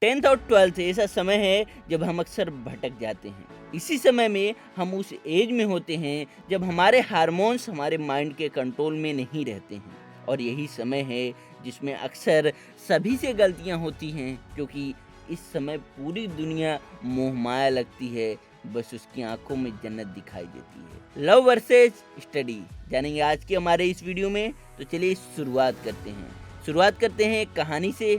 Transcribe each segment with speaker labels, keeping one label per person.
Speaker 1: 10th और 12th ऐसा समय है जब हम अक्सर भटक जाते हैं। इसी समय में हम उस एज में होते हैं जब हमारे हार्मोन्स हमारे माइंड के कंट्रोल में नहीं रहते हैं, और यही समय है जिसमें अक्सर सभी से गलतियां होती हैं, क्योंकि इस समय पूरी दुनिया मोहमाया लगती है। बस उसकी आंखों में जन्नत दिखाई देती है। लव वर्सेस स्टडी जानेंगे आज के हमारे इस वीडियो में। तो चलिए शुरुआत करते हैं एक कहानी से।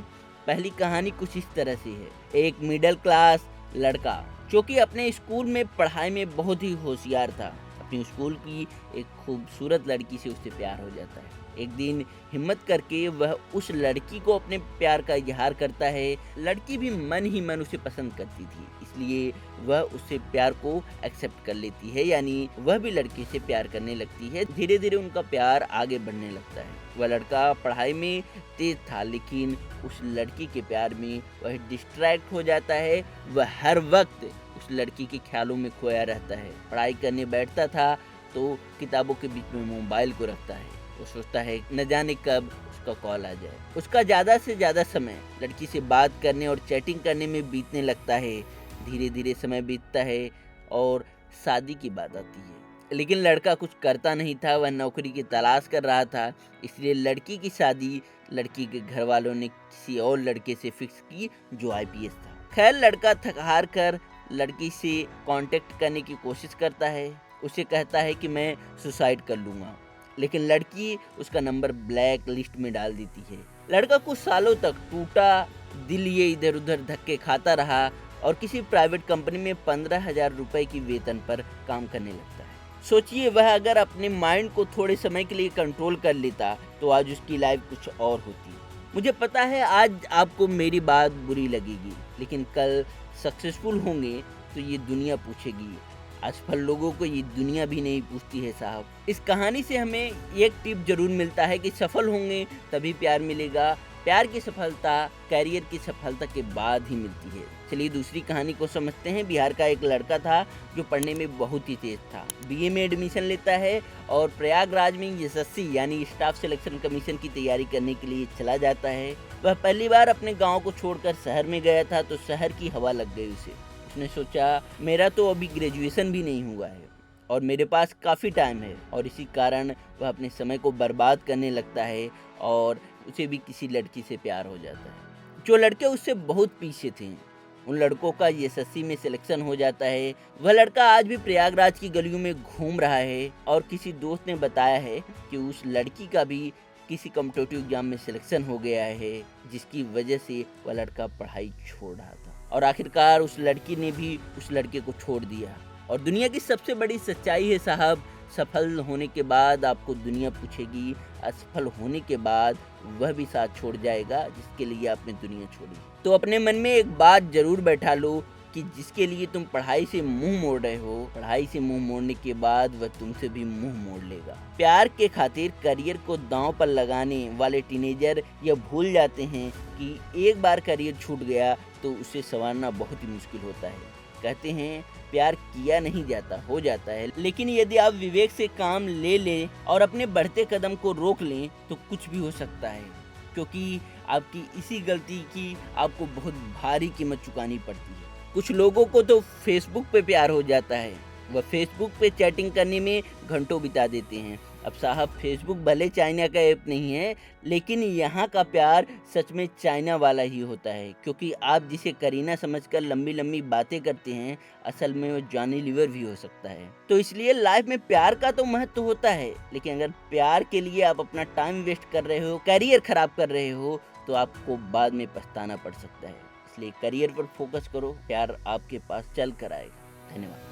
Speaker 1: पहली कहानी कुछ इस तरह से है। एक मिडिल क्लास लड़का जो कि अपने स्कूल में पढ़ाई में बहुत ही होशियार था, अपनी स्कूल की एक खूबसूरत लड़की से उससे प्यार हो जाता है। एक दिन हिम्मत करके वह उस लड़की को अपने प्यार का इजहार करता है। लड़की भी मन ही मन उसे पसंद करती थी, इसलिए वह उससे प्यार को एक्सेप्ट कर लेती है, यानी वह भी लड़के से प्यार करने लगती है। धीरे धीरे उनका प्यार आगे बढ़ने लगता है। वह लड़का पढ़ाई में तेज था, लेकिन उस लड़की के प्यार में वह डिस्ट्रैक्ट हो जाता है। वह हर वक्त उस लड़की के ख्यालों में खोया रहता है। पढ़ाई करने बैठता था तो किताबों के बीच में मोबाइल को रखता है। वो सोचता है न जाने कब उसका कॉल आ जाए। उसका ज़्यादा से ज़्यादा समय लड़की से बात करने और चैटिंग करने में बीतने लगता है। धीरे धीरे समय बीतता है और शादी की बात आती है, लेकिन लड़का कुछ करता नहीं था। वह नौकरी की तलाश कर रहा था, इसलिए लड़की की शादी लड़की के घर वालों ने किसी और लड़के से फिक्स की जो आईपीएस था। खैर, लड़का थक हार कर लड़की से कांटेक्ट करने की कोशिश करता है। उसे कहता है कि मैं सुसाइड कर लूँगा, लेकिन लड़की उसका नंबर ब्लैक लिस्ट में डाल देती है। लड़का कुछ सालों तक टूटा दिल लिए इधर उधर धक्के खाता रहा और किसी प्राइवेट कंपनी में 15,000 रुपए की वेतन पर काम करने लगता है। सोचिए, वह अगर अपने माइंड को थोड़े समय के लिए कंट्रोल कर लेता तो आज उसकी लाइफ कुछ और होती। मुझे पता है आज आपको मेरी बात बुरी लगेगी, लेकिन कल सक्सेसफुल होंगे तो ये दुनिया पूछेगी। असफल लोगों को ये दुनिया भी नहीं पूछती है साहब। इस कहानी से हमें एक टिप जरूर मिलता है कि सफल होंगे तभी प्यार मिलेगा। प्यार की सफलता कैरियर की सफलता के बाद ही मिलती है। चलिए दूसरी कहानी को समझते हैं। बिहार का एक लड़का था जो पढ़ने में बहुत ही तेज था। बीए में एडमिशन लेता है और प्रयागराज में एसएससी यानी स्टाफ सिलेक्शन कमीशन की तैयारी करने के लिए चला जाता है। वह पहली बार अपने गाँव को छोड़कर शहर में गया था तो शहर की हवा लग गई उसे। उसने सोचा, मेरा तो अभी ग्रेजुएशन भी नहीं हुआ है और मेरे पास काफ़ी टाइम है, और इसी कारण वह अपने समय को बर्बाद करने लगता है और उसे भी किसी लड़की से प्यार हो जाता है। जो लड़के उससे बहुत पीछे थे, उन लड़कों का एसएससी में सिलेक्शन हो जाता है। वह लड़का आज भी प्रयागराज की गलियों में घूम रहा है और किसी दोस्त ने बताया है कि उस लड़की का भी किसी कॉम्पिटिटिव एग्जाम में सिलेक्शन हो गया है, जिसकी वजह से वह लड़का पढ़ाई छोड़ रहा था। और आखिरकार उस लड़की ने भी उस लड़के को छोड़ दिया। और दुनिया की सबसे बड़ी सच्चाई है साहब, सफल होने के बाद आपको दुनिया पूछेगी, असफल होने के बाद वह भी साथ छोड़ जाएगा जिसके लिए आपने दुनिया छोड़ी। तो अपने मन में एक बात जरूर बैठा लो कि जिसके लिए तुम पढ़ाई से मुंह मोड़ रहे हो, पढ़ाई से मुंह मोड़ने के बाद वह तुमसे भी मुंह मोड़ लेगा। प्यार के खातिर करियर को दांव पर लगाने वाले टीनेजर यह भूल जाते हैं कि एक बार करियर छूट गया तो उसे संवारना बहुत ही मुश्किल होता है। कहते हैं प्यार किया नहीं जाता, हो जाता है, लेकिन यदि आप विवेक से काम ले लें और अपने बढ़ते कदम को रोक लें तो कुछ भी हो सकता है, क्योंकि आपकी इसी गलती की आपको बहुत भारी कीमत चुकानी पड़ती है। कुछ लोगों को तो फेसबुक पे प्यार हो जाता है, वह फेसबुक पे चैटिंग करने में घंटों बिता देते हैं। अब साहब, फेसबुक भले चाइना का ऐप नहीं है, लेकिन यहाँ का प्यार सच में चाइना वाला ही होता है, क्योंकि आप जिसे करीना समझकर लंबी लंबी बातें करते हैं, असल में वो जॉनी लीवर भी हो सकता है। तो इसलिए लाइफ में प्यार का तो महत्व होता है, लेकिन अगर प्यार के लिए आप अपना टाइम वेस्ट कर रहे हो, करियर खराब कर रहे हो, तो आपको बाद में पछताना पड़ सकता है। इसलिए करियर पर फोकस करो, प्यार आपके पास चल कर आएगा। धन्यवाद।